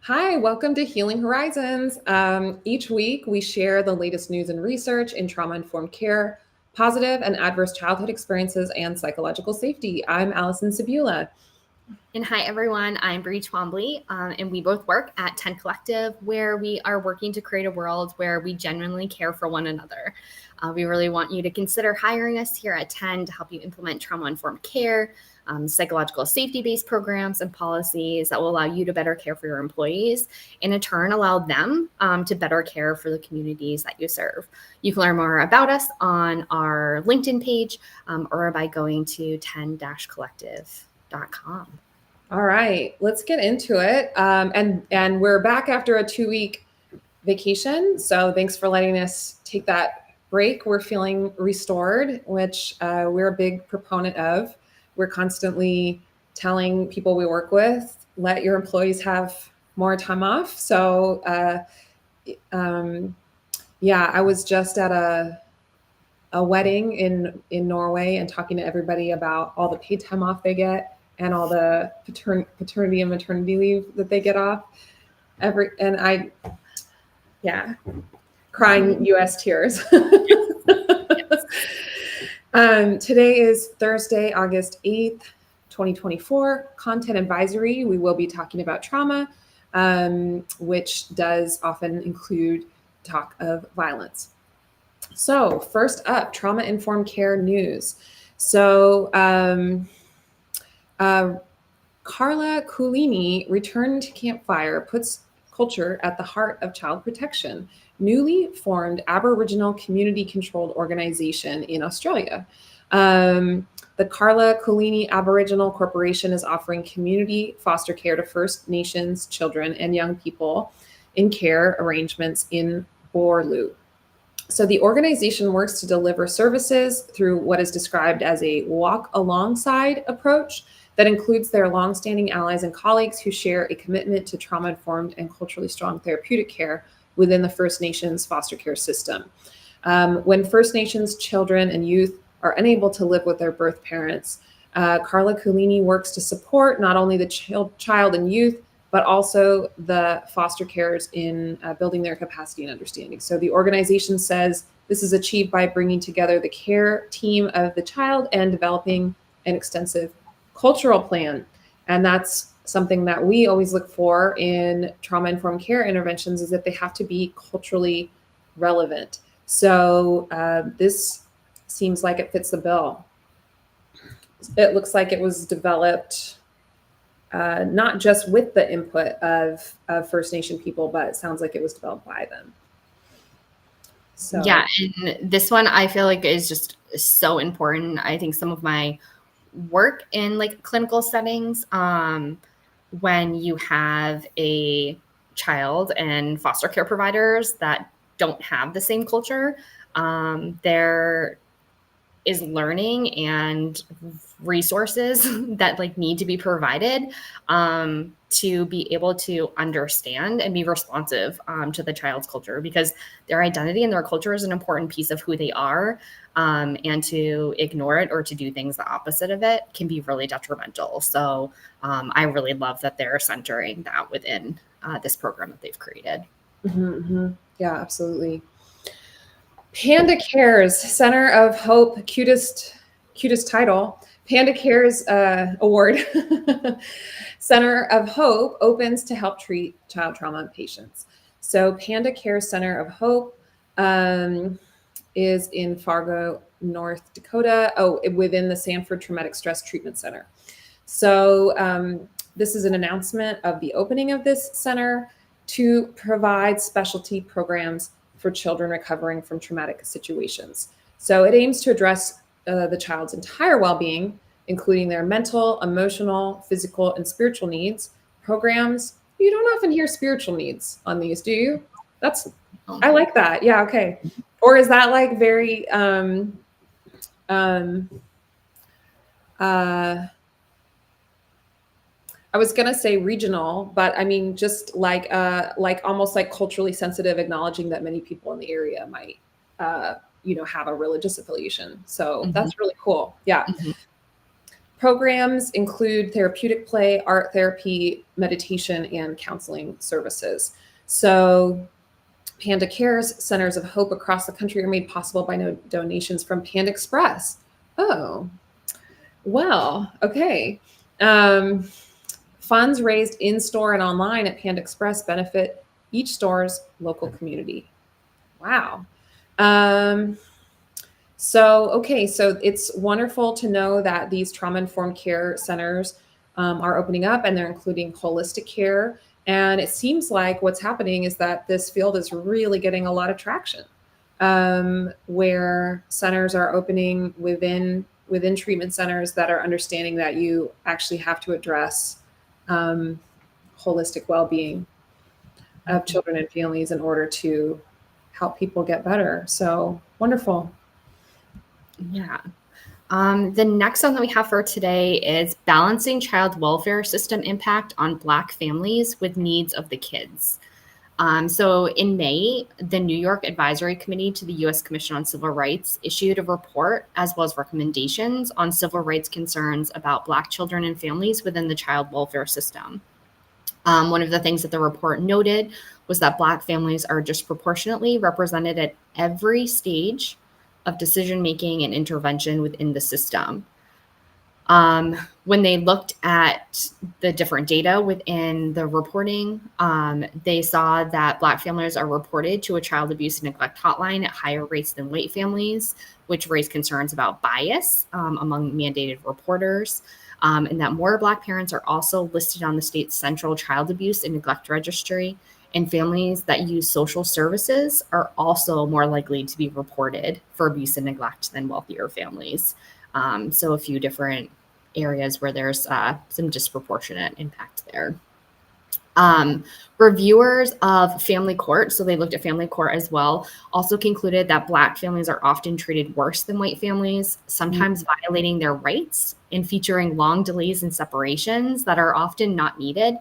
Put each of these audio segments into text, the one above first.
Hi, welcome to Healing Horizons. Each week, we share the latest news and research in trauma informed care, positive and adverse childhood experiences, and psychological safety. I'm Allison Sabula. And hi, everyone. I'm Bree Twombly, and we both work at 10 Collective, where we are working to create a world where we genuinely care for one another. We really want you to consider hiring us here at 10 to help you implement trauma-informed care, psychological safety-based programs and policies that will allow you to better care for your employees, and in turn, allow them to better care for the communities that you serve. You can learn more about us on our LinkedIn page or by going to 10-collective.com. All right, let's get into it. And we're back after a 2-week vacation. So thanks for letting us take that break. We're feeling restored, which we're a big proponent of. We're constantly telling people we work with, let your employees have more time off. So I was just at a wedding in Norway and talking to everybody about all the paid time off they get and all the paternity and maternity leave that they get off. Crying U.S. tears. Today is Thursday, August 8th, 2024. Content advisory. We will be talking about trauma, which does often include talk of violence. So first up, trauma-informed care news. So Carla Coolini returned to Campfire, puts culture at the heart of child protection, newly formed Aboriginal community-controlled organization in Australia. The Carla Coolini Aboriginal Corporation is offering community foster care to First Nations children and young people in care arrangements in Borlu. So the organization works to deliver services through what is described as a walk alongside approach that includes their longstanding allies and colleagues who share a commitment to trauma-informed and culturally strong therapeutic care within the First Nations foster care system. When First Nations children and youth are unable to live with their birth parents, Carla Coolini works to support not only the child and youth, but also the foster carers in building their capacity and understanding. So the organization says this is achieved by bringing together the care team of the child and developing an extensive cultural plan. And that's something that we always look for in trauma-informed care interventions, is that they have to be culturally relevant. So this seems like it fits the bill. It looks like it was developed not just with the input of First Nation people, but it sounds like it was developed by them. So yeah, and this one I feel like is just so important. I think some of my work in like clinical settings, when you have a child and foster care providers that don't have the same culture, there is learning and resources that like need to be provided to be able to understand and be responsive to the child's culture, because their identity and their culture is an important piece of who they are. And to ignore it or to do things the opposite of it can be really detrimental. So I really love that they're centering that within this program that they've created. Mm-hmm, mm-hmm. Yeah, absolutely. Panda Cares Center of Hope, cutest title. Panda Cares Award. Center of Hope opens to help treat child trauma patients. So Panda Cares Center of Hope is in Fargo, North Dakota, within the Sanford Traumatic Stress Treatment Center. So this is an announcement of the opening of this center to provide specialty programs for children recovering from traumatic situations. So it aims to address the child's entire well-being, including their mental, emotional, physical, and spiritual needs. Programs, you don't often hear spiritual needs on these, do you? I like that. Yeah, okay. Or is that like very I was gonna say regional, but I mean just like almost like culturally sensitive, acknowledging that many people in the area might have a religious affiliation. So that's really cool. Yeah. Programs include therapeutic play, art therapy, meditation, and counseling services. So Panda Cares centers of hope across the country are made possible by donations from Panda Express. Oh, well, okay. Um, Funds raised in store and online at Panda Express benefit each store's local community. Wow. Um, so it's wonderful to know that these trauma informed care centers are opening up and they're including holistic care. And it seems like what's happening is that this field is really getting a lot of traction, where centers are opening within treatment centers that are understanding that you actually have to address um, holistic well-being of children and families in order to help people get better. So wonderful. Yeah. The next one that we have for today is balancing child welfare system impact on Black families with needs of the kids. So in May, the New York Advisory Committee to the U.S. Commission on Civil Rights issued a report as well as recommendations on civil rights concerns about Black children and families within the child welfare system. One of the things that the report noted was that Black families are disproportionately represented at every stage of decision making and intervention within the system. When they looked at the different data within the reporting, they saw that Black families are reported to a child abuse and neglect hotline at higher rates than white families, which raised concerns about bias among mandated reporters, and that more Black parents are also listed on the state's central child abuse and neglect registry, and families that use social services are also more likely to be reported for abuse and neglect than wealthier families. So a few different areas where there's some disproportionate impact there. Reviewers of family court, so they looked at family court as well, also concluded that Black families are often treated worse than white families, sometimes violating their rights and featuring long delays and separations that are often not needed,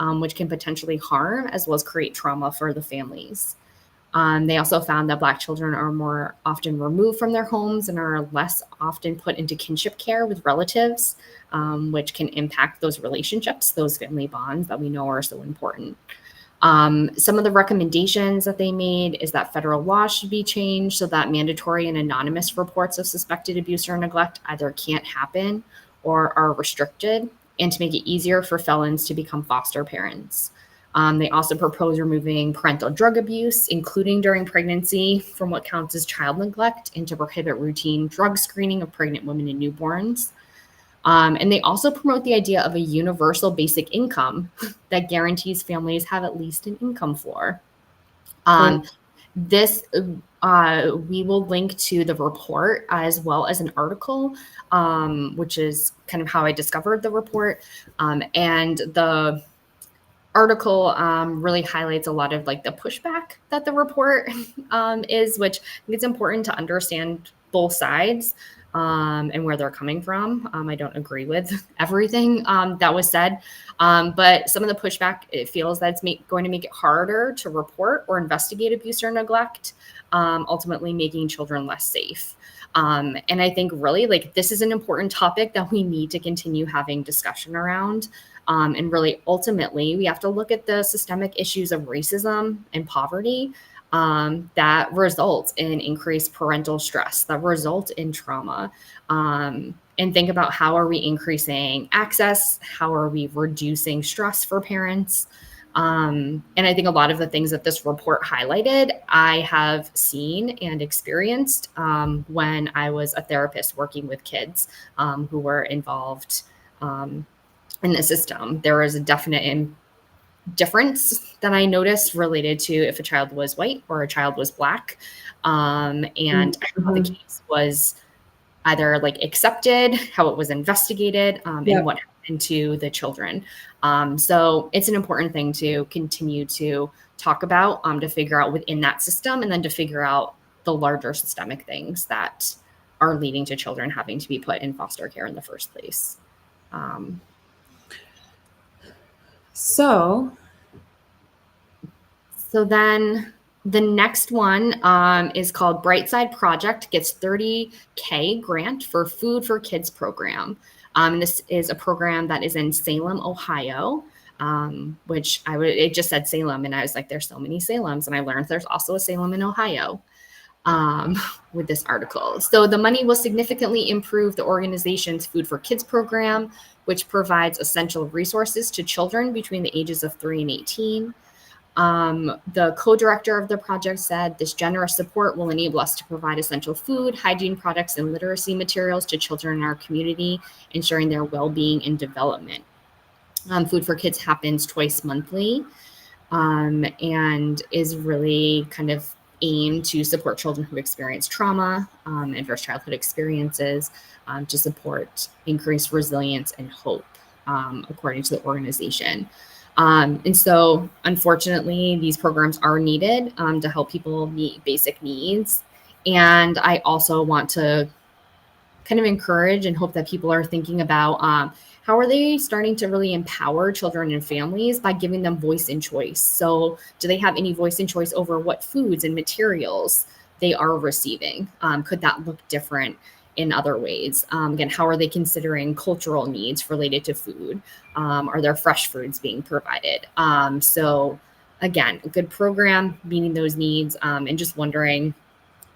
which can potentially harm as well as create trauma for the families. They also found that Black children are more often removed from their homes and are less often put into kinship care with relatives, which can impact those relationships, those family bonds that we know are so important. Some of the recommendations that they made is that federal law should be changed so that mandatory and anonymous reports of suspected abuse or neglect either can't happen or are restricted, and to make it easier for felons to become foster parents. They also propose removing parental drug abuse, including during pregnancy, from what counts as child neglect, and to prohibit routine drug screening of pregnant women and newborns. And they also promote the idea of a universal basic income that guarantees families have at least an income floor. This we will link to the report as well as an article, which is kind of how I discovered the report. And the article really highlights a lot of like the pushback that the report is, which I think it's important to understand both sides and where they're coming from. I don't agree with everything that was said, but some of the pushback, it feels that it's going to make it harder to report or investigate abuse or neglect, ultimately making children less safe. And I think really like this is an important topic that we need to continue having discussion around. And really, ultimately, we have to look at the systemic issues of racism and poverty that result in increased parental stress, that result in trauma, and think about how are we increasing access, how are we reducing stress for parents. And I think a lot of the things that this report highlighted, I have seen and experienced when I was a therapist working with kids who were involved in the system. There was a definite difference that I noticed related to if a child was white or a child was Black. And how the case was either like accepted, how it was investigated, and what happened to the children. So it's an important thing to continue to talk about, to figure out within that system, and then to figure out the larger systemic things that are leading to children having to be put in foster care in the first place. So then the next one is called Brightside Project, gets $30K grant for Food for Kids program. This is a program that is in Salem, Ohio, which it just said Salem, and I was like, there's so many Salems, and I learned there's also a Salem in Ohio with this article. So the money will significantly improve the organization's Food for Kids program, which provides essential resources to children between the ages of 3 and 18. The co-director of the project said this generous support will enable us to provide essential food, hygiene products, and literacy materials to children in our community, ensuring their well-being and development. Food for Kids happens twice monthly and is really kind of aimed to support children who experience trauma, adverse childhood experiences, to support increased resilience and hope, according to the organization. And so, unfortunately, these programs are needed to help people meet basic needs. And I also want to kind of encourage and hope that people are thinking about how are they starting to really empower children and families by giving them voice and choice. So do they have any voice and choice over what foods and materials they are receiving? Could that look different in other ways? Again, how are they considering cultural needs related to food? Are there fresh foods being provided? So again, a good program meeting those needs, and just wondering,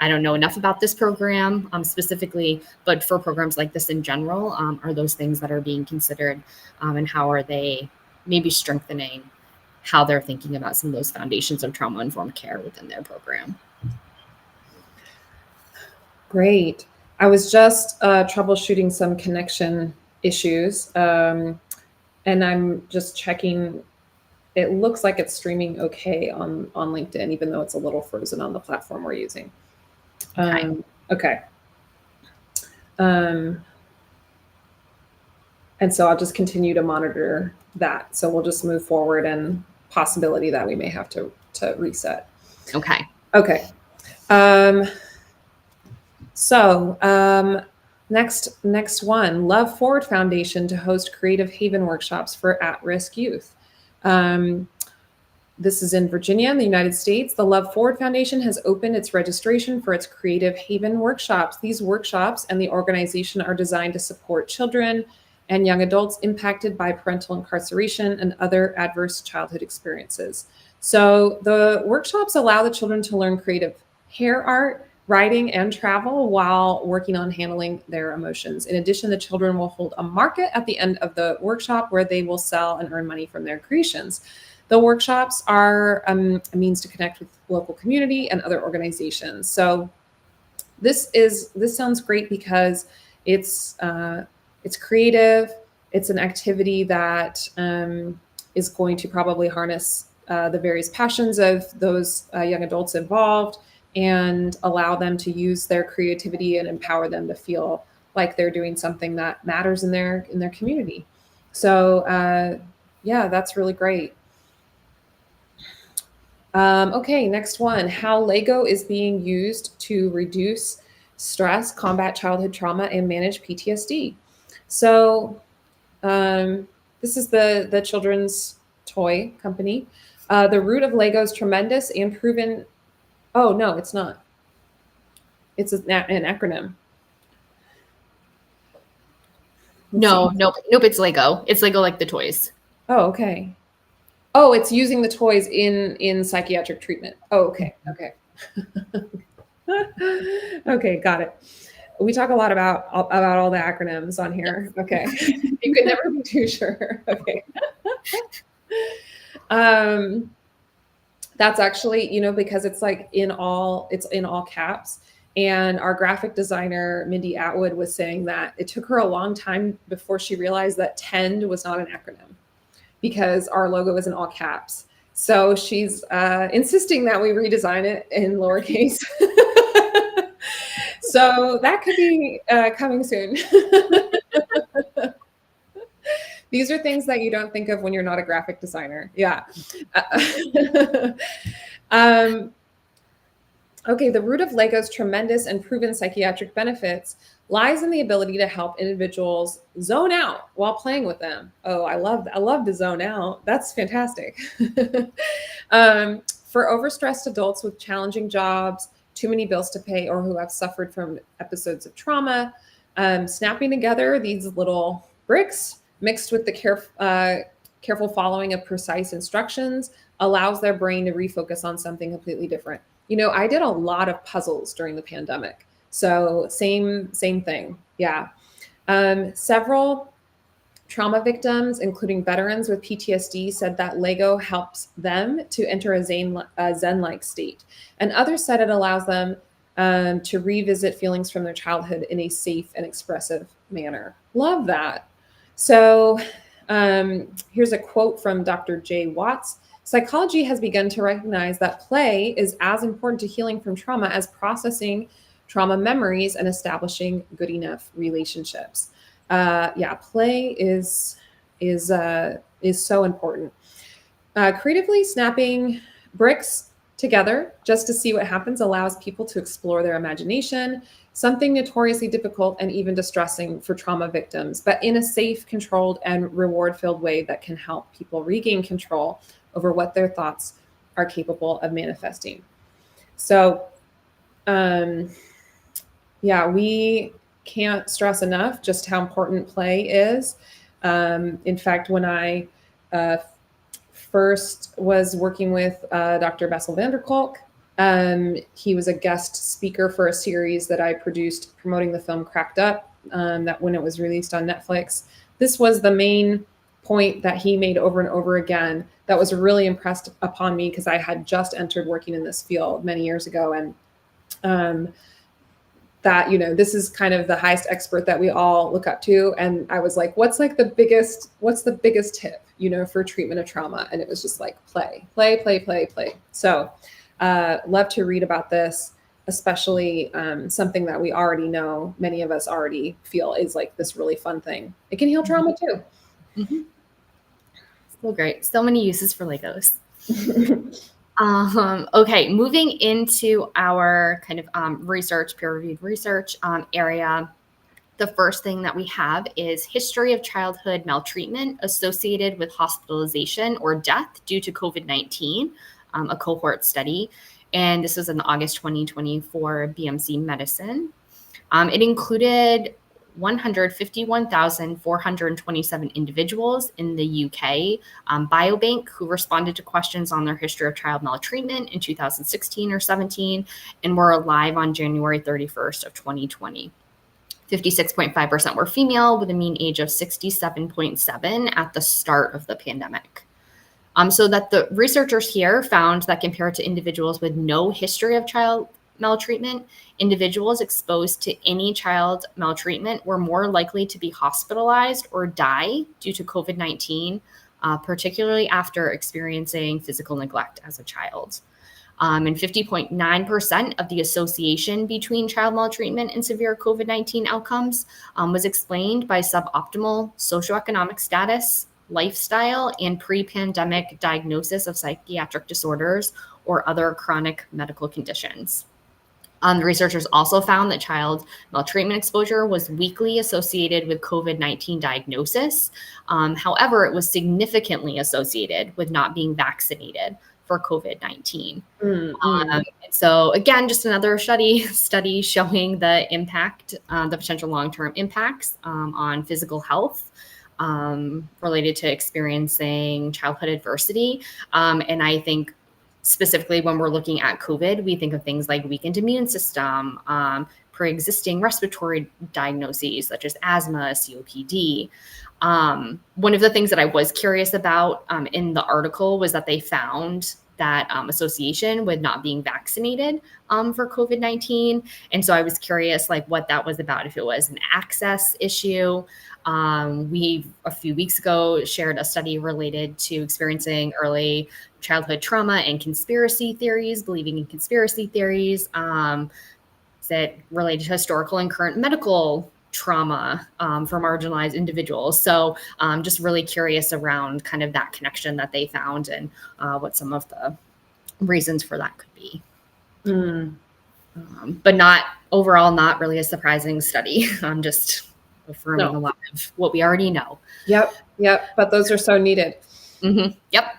I don't know enough about this program specifically, but for programs like this in general, are those things that are being considered, and how are they maybe strengthening how they're thinking about some of those foundations of trauma-informed care within their program? Great. I was just troubleshooting some connection issues, and I'm just checking. It looks like it's streaming okay on LinkedIn, even though it's a little frozen on the platform we're using. Okay. And so I'll just continue to monitor that. So we'll just move forward, and possibility that we may have to reset. Okay. Okay. Next one, Love Forward Foundation to host Creative Haven workshops for at-risk youth. This is in Virginia, in the United States. The Love Forward Foundation has opened its registration for its Creative Haven workshops. These workshops and the organization are designed to support children and young adults impacted by parental incarceration and other adverse childhood experiences. So the workshops allow the children to learn creative hair art, writing, and travel while working on handling their emotions. In addition, the children will hold a market at the end of the workshop where they will sell and earn money from their creations. The workshops are a means to connect with local community and other organizations. So this sounds great because it's creative. It's an activity that is going to probably harness the various passions of those young adults involved and allow them to use their creativity and empower them to feel like they're doing something that matters in their community. So yeah, that's really great. Okay, next one, how Lego is being used to reduce stress, combat childhood trauma, and manage PTSD. So this is the children's toy company. The root of Lego is tremendous and proven. Oh, no, it's not. It's an acronym. Nope, it's Lego. It's Lego like the toys. Oh, okay. Oh, it's using the toys in psychiatric treatment. Oh, okay. Okay, got it. We talk a lot about all the acronyms on here. Okay. You could never be too sure. Okay. That's actually, because it's like in all caps. And our graphic designer, Mindy Atwood, was saying that it took her a long time before she realized that TEND was not an acronym because our logo is in all caps. So she's insisting that we redesign it in lowercase. So that could be coming soon. These are things that you don't think of when you're not a graphic designer. Yeah. Okay, the root of Lego's tremendous and proven psychiatric benefits lies in the ability to help individuals zone out while playing with them. Oh, I love to zone out. That's fantastic. For overstressed adults with challenging jobs, too many bills to pay, or who have suffered from episodes of trauma, Snapping together these little bricks mixed with the careful following of precise instructions allows their brain to refocus on something completely different. I did a lot of puzzles during the pandemic. So same thing. Yeah. Several trauma victims, including veterans with PTSD, said that Lego helps them to enter a Zen-like state. And others said it allows them to revisit feelings from their childhood in a safe and expressive manner. Love that. So here's a quote from Dr. Jay Watts. Psychology has begun to recognize that play is as important to healing from trauma as processing trauma memories and establishing good enough relationships. Play is so important. Creatively snapping bricks together just to see what happens allows people to explore their imagination, something notoriously difficult and even distressing for trauma victims, but in a safe, controlled, and reward-filled way that can help people regain control over what their thoughts are capable of manifesting. So, we can't stress enough just how important play is. In fact, when I first was working with Dr. Bessel van der Kolk, he was a guest speaker for a series that I produced promoting the film Cracked Up, that when it was released on Netflix. This was the main point that he made over and over again that was really impressed upon me because I had just entered working in this field many years ago. And that, this is kind of the highest expert that we all look up to. And I was like, what's the biggest tip, for treatment of trauma? And it was just like play. So love to read about this, especially something that we already know, many of us already feel is like this really fun thing. It can heal trauma too. Mm-hmm. So great. So many uses for Legos. Okay, moving into our kind of research, peer-reviewed research area. The first thing that we have is history of childhood maltreatment associated with hospitalization or death due to COVID-19, a cohort study. And this was in August 2024 BMC Medicine. It included 151,427 individuals in the UK biobank who responded to questions on their history of child maltreatment in 2016 or 17 and were alive on January 31st of 2020. 56.5% were female with a mean age of 67.7 at the start of the pandemic. So that the researchers here found that compared to individuals with no history of child maltreatment, individuals exposed to any child maltreatment were more likely to be hospitalized or die due to COVID-19, particularly after experiencing physical neglect as a child. And 50.9% of the association between child maltreatment and severe COVID-19 outcomes was explained by suboptimal socioeconomic status, lifestyle, and pre-pandemic diagnosis of psychiatric disorders or other chronic medical conditions. The researchers also found that child maltreatment exposure was weakly associated with COVID-19 diagnosis. However, it was significantly associated with not being vaccinated for COVID-19. So again, just another study showing the impact, the potential long-term impacts on physical health related to experiencing childhood adversity. And I think specifically when we're looking at COVID, we think of things like weakened immune system, pre-existing respiratory diagnoses such as asthma, COPD. One of the things that I was curious about in the article was that they found that association with not being vaccinated for COVID-19. And so I was curious what that was about, if it was an access issue. We, a few weeks ago, shared a study related to experiencing early childhood trauma and conspiracy theories, believing in conspiracy theories that related to historical and current medical trauma for marginalized individuals. So just really curious around kind of that connection that they found and what some of the reasons for that could be. But not really a surprising study. I'm just affirming a lot of what we already know. Yep. But those are so needed. Yep.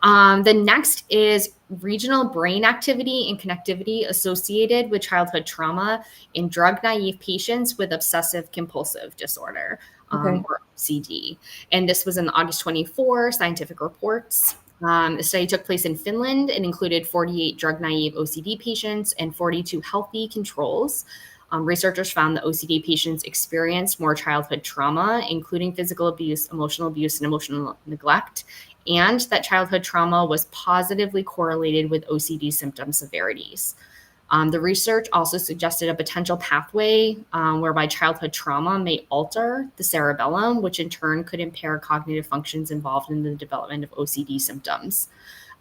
The next is regional brain activity and connectivity associated with childhood trauma in drug-naive patients with obsessive compulsive disorder, or OCD. And this was in August 24 Scientific Reports. The study took place in Finland and included 48 drug-naive OCD patients and 42 healthy controls. Researchers found that OCD patients experienced more childhood trauma, including physical abuse, and emotional neglect, and that childhood trauma was positively correlated with OCD symptom severities. The research also suggested a potential pathway whereby childhood trauma may alter the cerebellum, which in turn could impair cognitive functions involved in the development of OCD symptoms.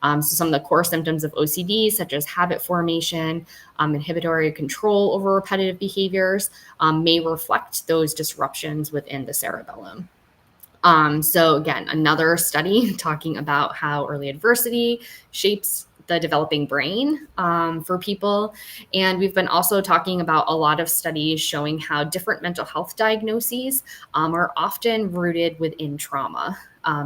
So some of the core symptoms of OCD, such as habit formation, inhibitory control over repetitive behaviors, may reflect those disruptions within the cerebellum. So again, another study talking about how early adversity shapes the developing brain for people. And we've been also talking about a lot of studies showing how different mental health diagnoses are often rooted within trauma.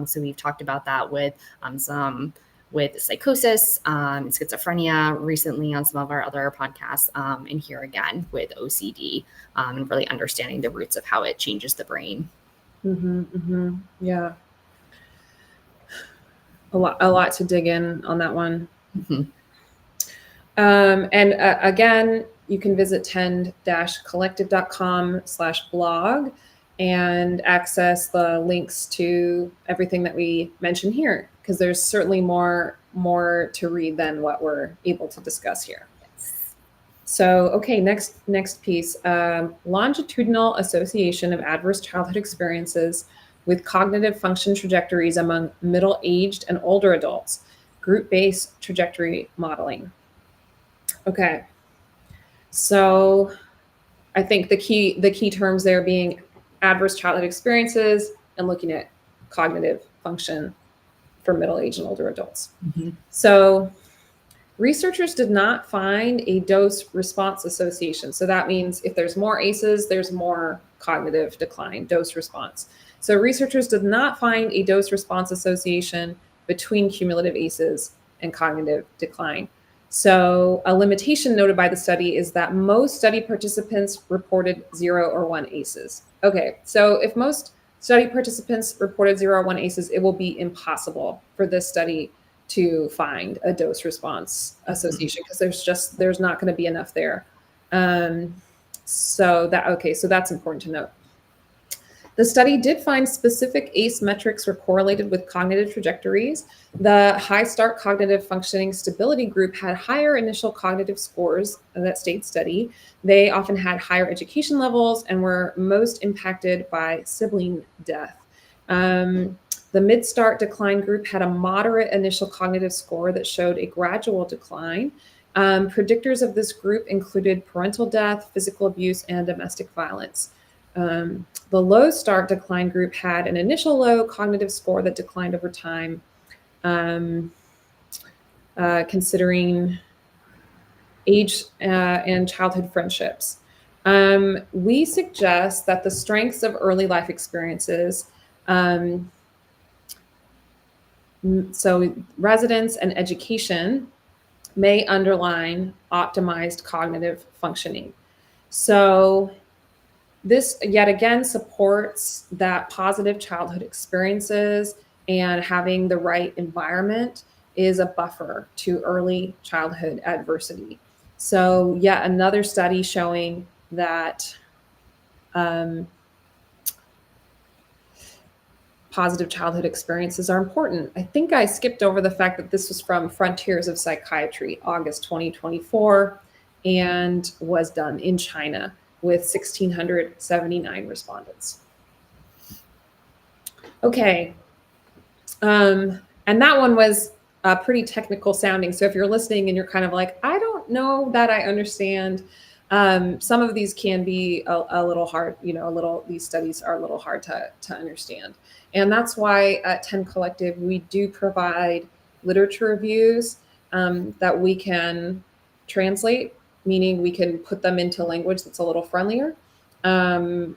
So we've talked about that with some with psychosis and schizophrenia recently on some of our other podcasts, and here again with OCD, and really understanding the roots of how it changes the brain. Yeah. A lot to dig in on that one. Again, you can visit tend-collective.com/blog and access the links to everything that we mentioned here, because there's certainly more to read than what we're able to discuss here. So, okay, next piece, longitudinal association of adverse childhood experiences with cognitive function trajectories among middle-aged and older adults, group-based trajectory modeling. Okay, so I think the key terms there being adverse childhood experiences and looking at cognitive function for middle-aged and older adults. So researchers did not find a dose-response association. So that means if there's more ACEs, there's more cognitive decline, dose-response. So researchers did not find a dose-response association between cumulative ACEs and cognitive decline. So a limitation noted by the study is that most study participants reported 0 or 1 ACEs. Okay, so if most study participants reported 0 or 1 ACEs, it will be impossible for this study to find a dose response association, because there's not going to be enough there. So that's important to note. The study did find specific ACE metrics were correlated with cognitive trajectories. The High Start Cognitive Functioning Stability group had higher initial cognitive scores in that state study. They often had higher education levels and were most impacted by sibling death. The Mid-Start Decline group had a moderate initial cognitive score that showed a gradual decline. Predictors of this group included parental death, physical abuse, and domestic violence. The Low Start Decline group had an initial low cognitive score that declined over time, considering age and childhood friendships. We suggest that the strengths of early life experiences, so residence and education, may underline optimized cognitive functioning. So this yet again supports that positive childhood experiences and having the right environment is a buffer to early childhood adversity. So yet another study showing that positive childhood experiences are important. I think I skipped over the fact that this was from Frontiers of Psychiatry, August 2024, and was done in China with 1,679 respondents. Okay, and that one was pretty technical sounding. So if you're listening and you're kind of like, I don't know that I understand, some of these can be a little hard, these studies are a little hard to understand. And that's why at 10 Collective, we do provide literature reviews that we can translate, meaning we can put them into language that's a little friendlier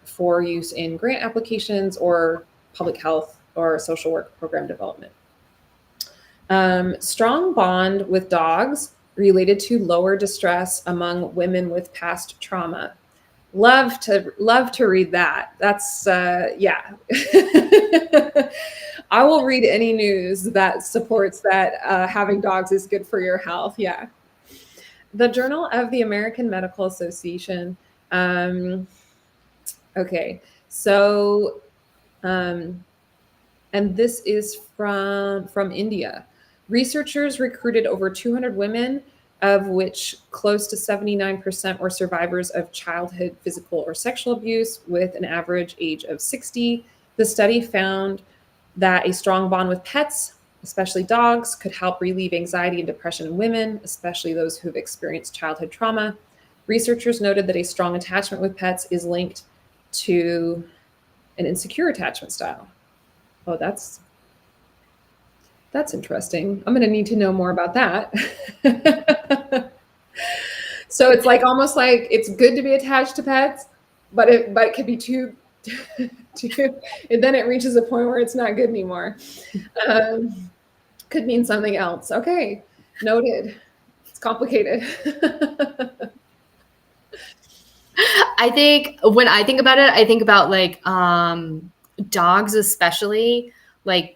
for use in grant applications or public health or social work program development. Strong bond with dogs related to lower distress among women with past trauma. Love to read that. That's yeah. I will read any news that supports that having dogs is good for your health. Yeah. The Journal of the American Medical Association. Okay, so and this is from India. Researchers recruited over 200 women, of which close to 79% were survivors of childhood physical or sexual abuse, with an average age of 60. The study found that a strong bond with pets, especially dogs, could help relieve anxiety and depression in women, especially those who've experienced childhood trauma. Researchers noted that a strong attachment with pets is linked to an insecure attachment style. Oh, that's interesting. I'm going to need to know more about that. So it's like almost like it's good to be attached to pets, but it could be too and then it reaches a point where it's not good anymore. Could mean something else. Okay, noted. It's complicated. I think when I think about it, I think about like dogs especially, like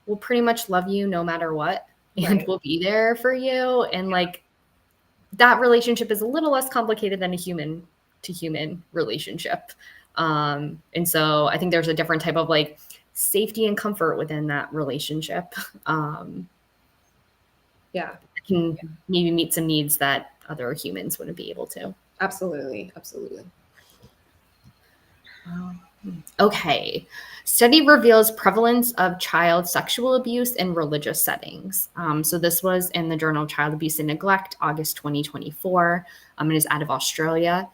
will pretty much love you no matter what, and Right. will be there for you. And like that relationship is a little less complicated than a human to human relationship. And so I think there's a different type of like safety and comfort within that relationship. Yeah. Can maybe meet some needs that other humans wouldn't be able to. Absolutely. Absolutely. Okay. Study reveals prevalence of child sexual abuse in religious settings. So this was in the Journal of Child Abuse and Neglect, August 2024. It is out of Australia.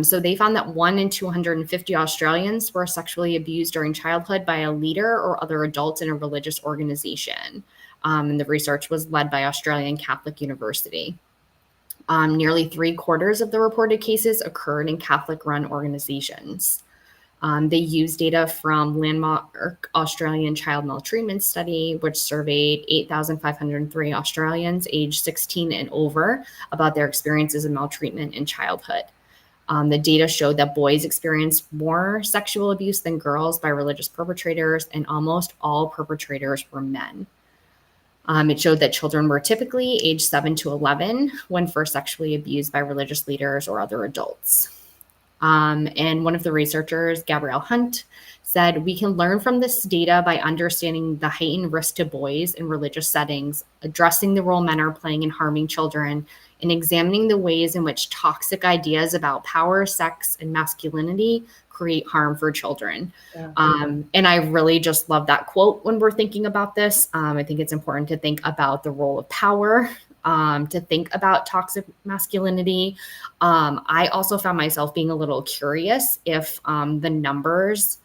So they found that 1 in 250 Australians were sexually abused during childhood by a leader or other adults in a religious organization. And the research was led by Australian Catholic University. Nearly 3/4 of the reported cases occurred in Catholic-run organizations. They used data from Landmark Australian Child Maltreatment Study, which surveyed 8,503 Australians aged 16 and over about their experiences of maltreatment in childhood. The data showed that boys experienced more sexual abuse than girls by religious perpetrators, and almost all perpetrators were men. It showed that children were typically aged 7 to 11 when first sexually abused by religious leaders or other adults. And one of the researchers, Gabrielle Hunt, said, "We can learn from this data by understanding the heightened risk to boys in religious settings, addressing the role men are playing in harming children, and examining the ways in which toxic ideas about power, sex, and masculinity create harm for children." Yeah. And I really just love that quote when we're thinking about this. I think it's important to think about the role of power, to think about toxic masculinity. I also found myself being a little curious if the numbers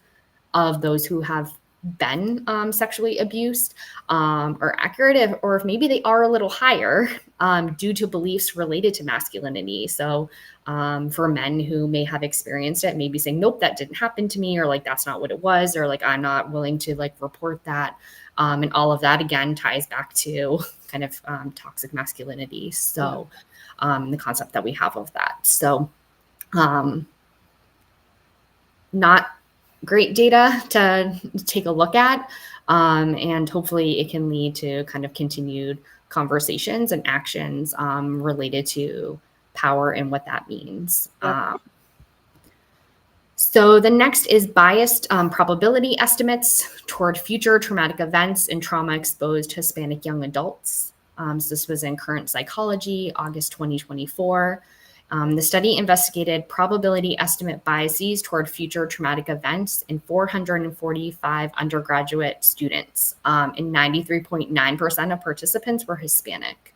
of those who have been sexually abused are accurate, or if maybe they are a little higher due to beliefs related to masculinity. So for men who may have experienced it, maybe saying, nope, that didn't happen to me, or like, that's not what it was, or like, I'm not willing to like report that. And all of that, again, ties back to kind of toxic masculinity. So the concept that we have of that. So not great data to take a look at. And hopefully it can lead to kind of continued conversations and actions related to power and what that means. Yep. So the next is biased probability estimates toward future traumatic events in trauma-exposed Hispanic young adults. So this was in Current Psychology, August 2024. The study investigated probability estimate biases toward future traumatic events in 445 undergraduate students, and 93.9% of participants were Hispanic,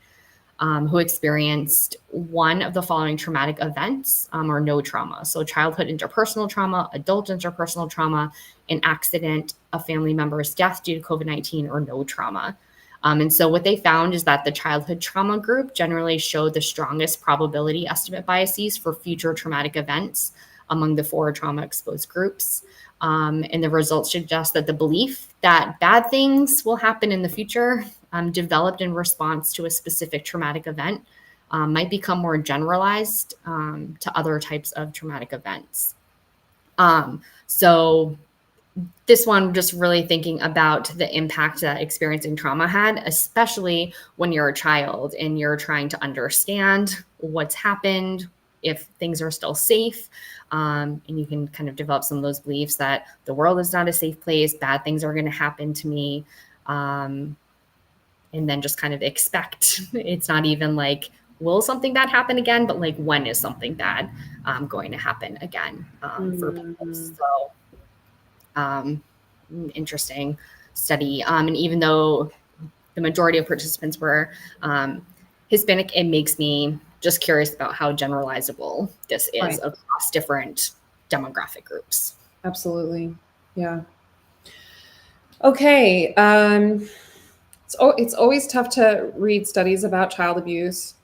who experienced one of the following traumatic events or no trauma. So childhood interpersonal trauma, adult interpersonal trauma, an accident, a family member's death due to COVID-19, or no trauma. And so what they found is that the childhood trauma group generally showed the strongest probability estimate biases for future traumatic events among the 4 trauma-exposed groups. And the results suggest that the belief that bad things will happen in the future developed in response to a specific traumatic event might become more generalized to other types of traumatic events. So this one, just really thinking about the impact that experiencing trauma had, especially when you're a child and you're trying to understand what's happened, if things are still safe. And you can kind of develop some of those beliefs that the world is not a safe place, bad things are going to happen to me. And then just kind of expect, it's not even like, will something bad happen again? But like, when is something bad going to happen again for people? So interesting study. And even though the majority of participants were Hispanic, it makes me just curious about how generalizable this is across different demographic groups. Absolutely. Yeah. Okay. It's always tough to read studies about child abuse,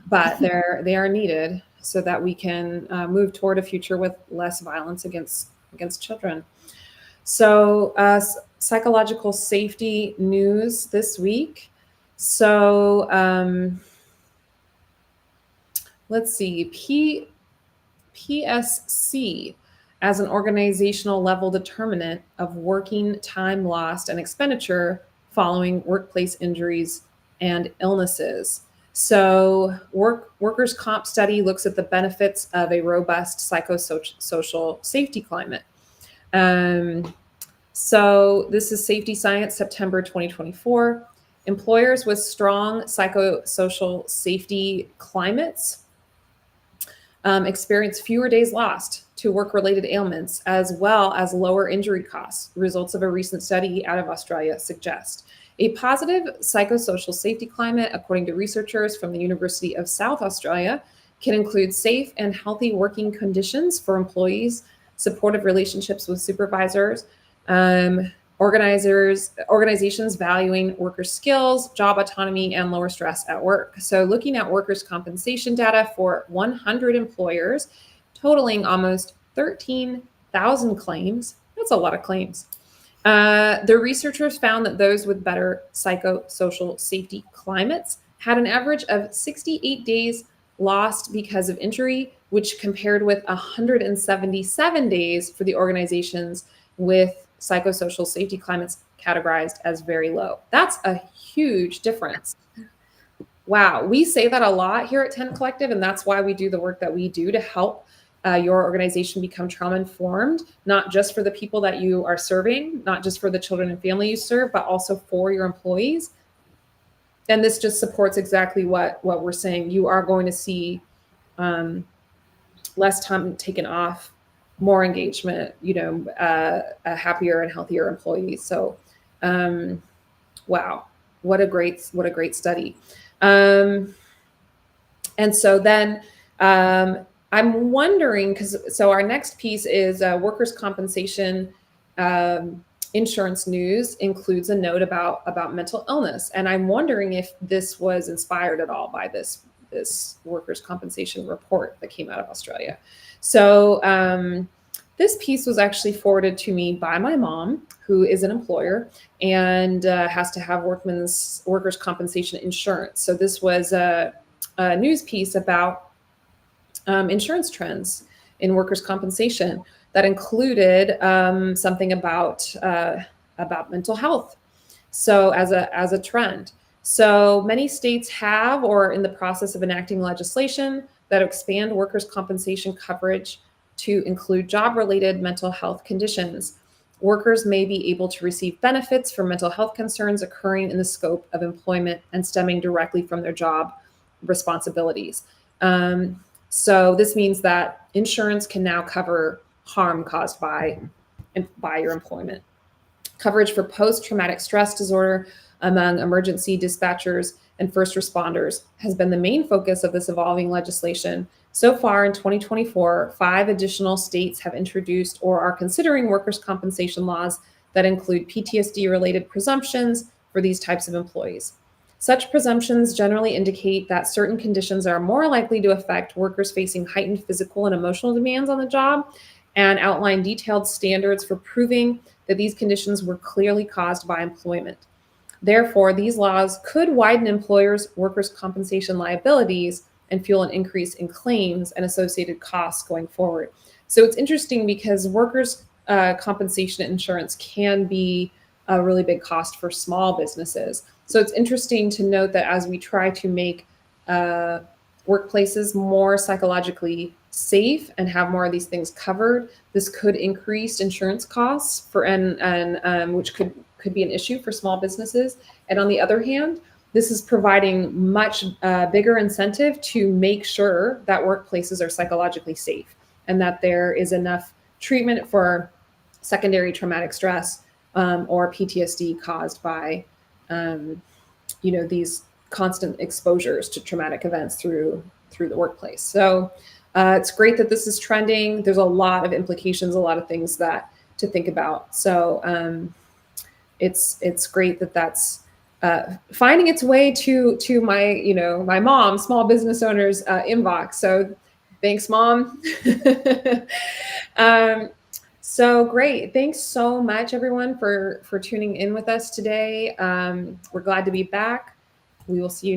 but they are needed so that we can move toward a future with less violence against children. So psychological safety news this week. So let's see, PSC as an organizational level determinant of working time lost and expenditure following workplace injuries and illnesses. So workers' comp study looks at the benefits of a robust psychosocial safety climate. So this is Safety Science, September 2024. Employers with strong psychosocial safety climates experience fewer days lost to work-related ailments, as well as lower injury costs. Results of a recent study out of Australia suggest. A positive psychosocial safety climate, according to researchers from the University of South Australia, can include safe and healthy working conditions for employees, supportive relationships with supervisors, organizations valuing workers' skills, job autonomy, and lower stress at work. So looking at workers' compensation data for 100 employers, totaling almost 13,000 claims. That's a lot of claims. The researchers found that those with better psychosocial safety climates had an average of 68 days lost because of injury, which compared with 177 days for the organizations with psychosocial safety climates categorized as very low. That's a huge difference. Wow. We say that a lot here at 10 Collective, and that's why we do the work that we do to help your organization become trauma-informed, not just for the people that you are serving, not just for the children and family you serve, but also for your employees. And this just supports exactly what we're saying. You are going to see less time taken off, more engagement, a happier and healthier employees. So, wow, what a great study. And so then I'm wondering, so our next piece is workers' compensation insurance news includes a note about mental illness. And I'm wondering if this was inspired at all by this workers' compensation report that came out of Australia. So this piece was actually forwarded to me by my mom, who is an employer and has to have workers' compensation insurance. So this was a news piece about insurance trends in workers' compensation that included something about mental health. So as a trend. So many states have or are in the process of enacting legislation that expand workers' compensation coverage to include job-related mental health conditions. Workers may be able to receive benefits for mental health concerns occurring in the scope of employment and stemming directly from their job responsibilities. So this means that insurance can now cover harm caused by your employment. Coverage for post-traumatic stress disorder among emergency dispatchers and first responders has been the main focus of this evolving legislation. So far in 2024, 5 additional states have introduced or are considering workers' compensation laws that include PTSD-related presumptions for these types of employees. Such presumptions generally indicate that certain conditions are more likely to affect workers facing heightened physical and emotional demands on the job, and outline detailed standards for proving that these conditions were clearly caused by employment. Therefore, these laws could widen employers' workers' compensation liabilities and fuel an increase in claims and associated costs going forward. So it's interesting because workers' compensation insurance can be a really big cost for small businesses. So it's interesting to note that as we try to make workplaces more psychologically safe and have more of these things covered, this could increase insurance costs for and which could be an issue for small businesses. And on the other hand, this is providing much bigger incentive to make sure that workplaces are psychologically safe and that there is enough treatment for secondary traumatic stress or PTSD caused by these constant exposures to traumatic events through the workplace. So it's great that this is trending. There's a lot of implications, a lot of things that to think about. So it's great that that's finding its way to my my mom, small business owners inbox. So thanks, Mom. So great. Thanks so much, everyone, for tuning in with us today. We're glad to be back. We will see you